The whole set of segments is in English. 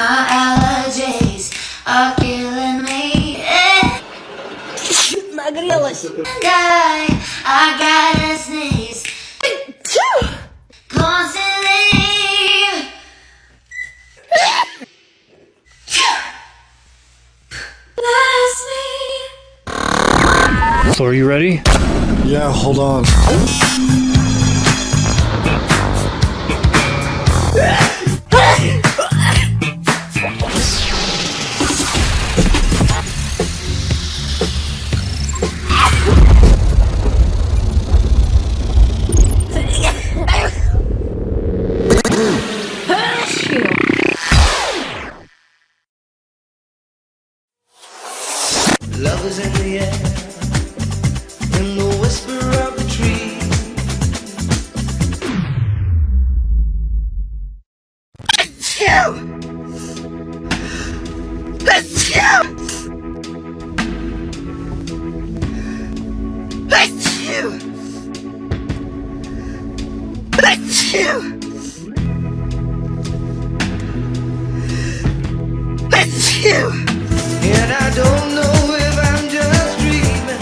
My allergies are killing me. My gorillas. I gotta sneeze constantly. Bless me. So are you ready? Yeah, hold on. Love is in the air, in the whisper of the trees. And I don't know if I'm just dreaming.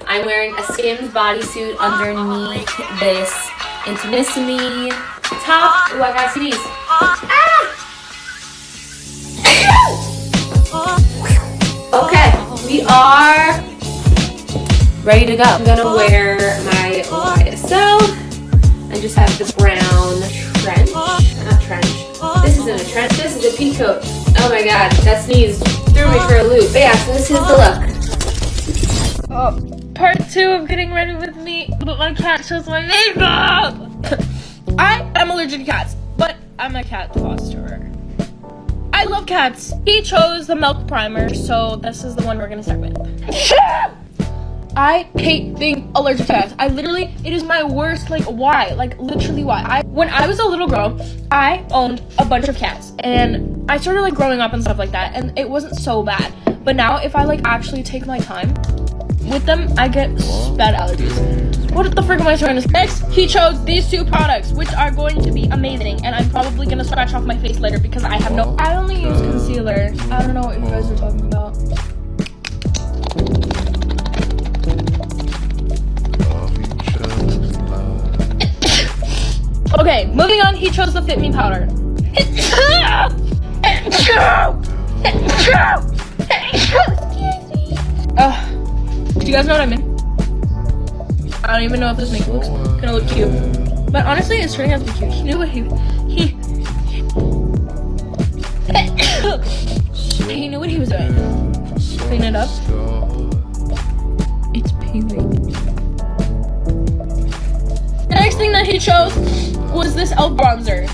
I'm wearing a Skims bodysuit underneath this Histamine top. Ooh, I got CDs. Okay, we are ready to go. I'm gonna wear my YSL. I just have the brown trench. Not trench. This isn't a trench. This is a pea coat. Oh my god, that sneeze threw me for a loop. But yeah, so this is the look. Oh. Part 2 of getting ready with me, but my cat chose my makeup. I am allergic to cats, but I'm a cat fosterer. I love cats. He chose the milk primer, so this is the one we're gonna start with. I hate being allergic to cats. It is my worst, why? Literally why? When I was a little girl, I owned a bunch of cats, and I started, growing up and stuff like that, and it wasn't so bad. But now, if I, actually take my time with them, I get bad allergies. What the frick am I trying to say? Next, he chose these 2 products, which are going to be amazing, and I'm probably gonna scratch off my face later because I have no. I only use concealer. I don't know what you guys are talking about. Okay, moving on, he chose the Fit Me powder. Do you guys know what I mean? I don't even know if this makeup looks gonna look cute. But honestly, it's turning out to be cute. He knew what he knew what he was doing. Clean it up. It's peeling. The next thing that he chose was this elf bronzer.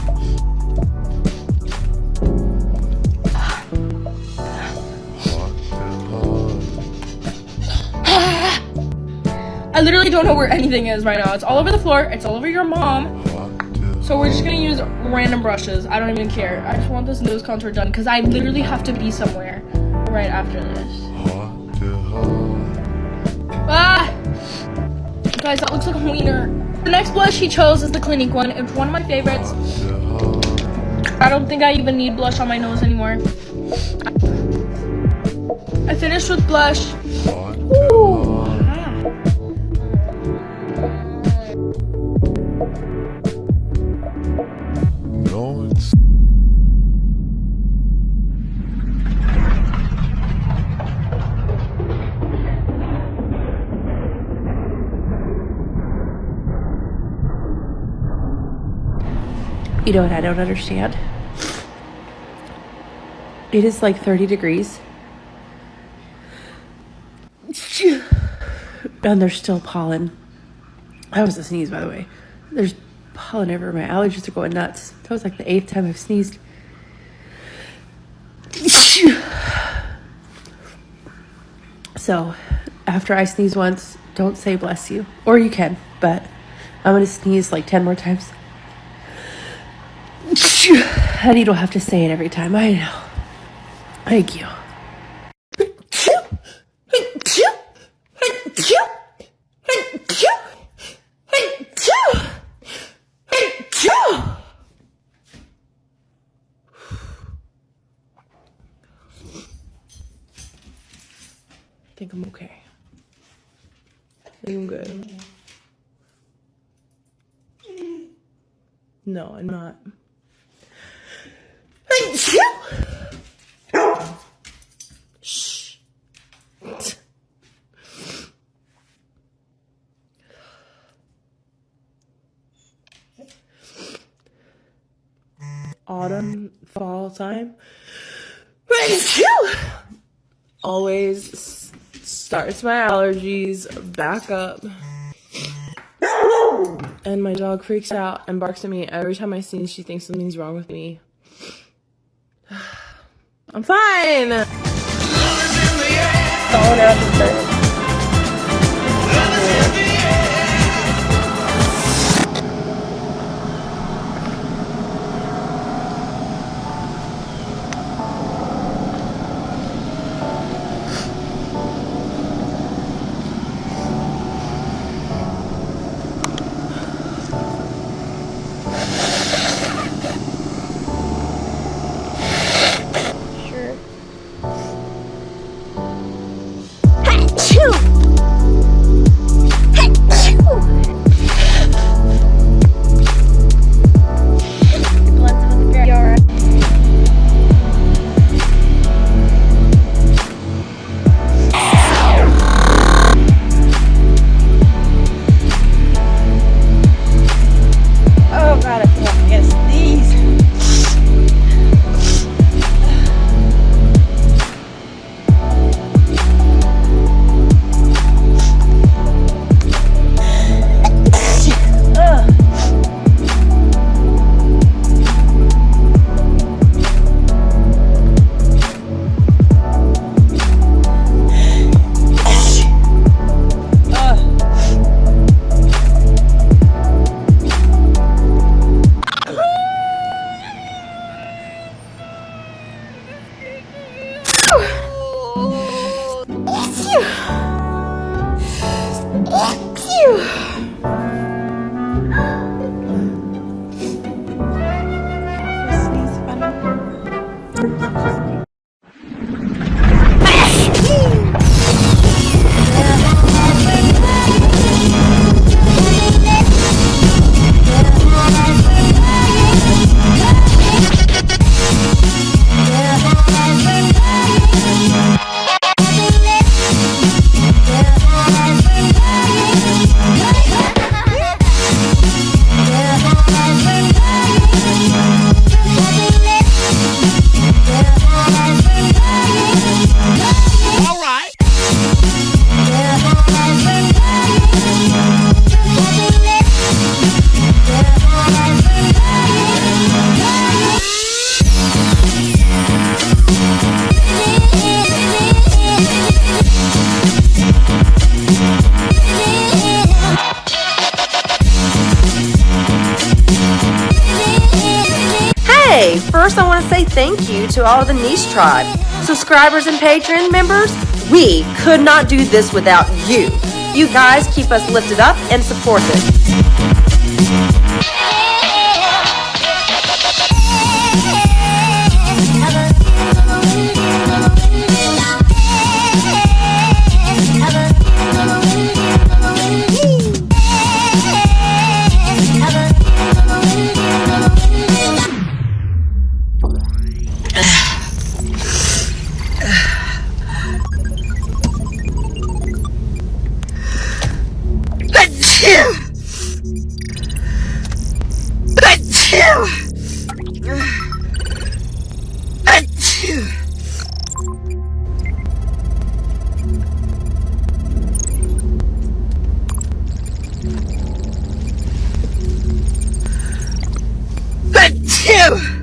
I literally don't know where anything is right now. It's all over the floor. It's all over your mom. So we're just gonna use random brushes. I don't even care. I just want this nose contour done because I literally have to be somewhere right after this. Ah! Guys, that looks like a wiener. The next blush he chose is the Clinique one. It's one of my favorites. I don't think I even need blush on my nose anymore. I finished with blush. Ooh. You know what I don't understand? It is like 30 degrees. And there's still pollen. That was a sneeze, by the way. There's pollen everywhere. My allergies are going nuts. That was like the 8th time I've sneezed. So, after I sneeze once, don't say bless you. Or you can, but I'm going to sneeze like 10 more times. And you don't have to say it every time. I know. Thank you. I think I'm okay. I think I'm good. No, I'm not. Shh. Autumn, fall time. Always starts my allergies back up. And my dog freaks out and barks at me every time I sneeze. She thinks something's wrong with me. I'm fine. Hey, first I want to say thank you to all of the Neese tribe. Subscribers and Patreon members, we could not do this without you. You guys keep us lifted up and supported. Achoo!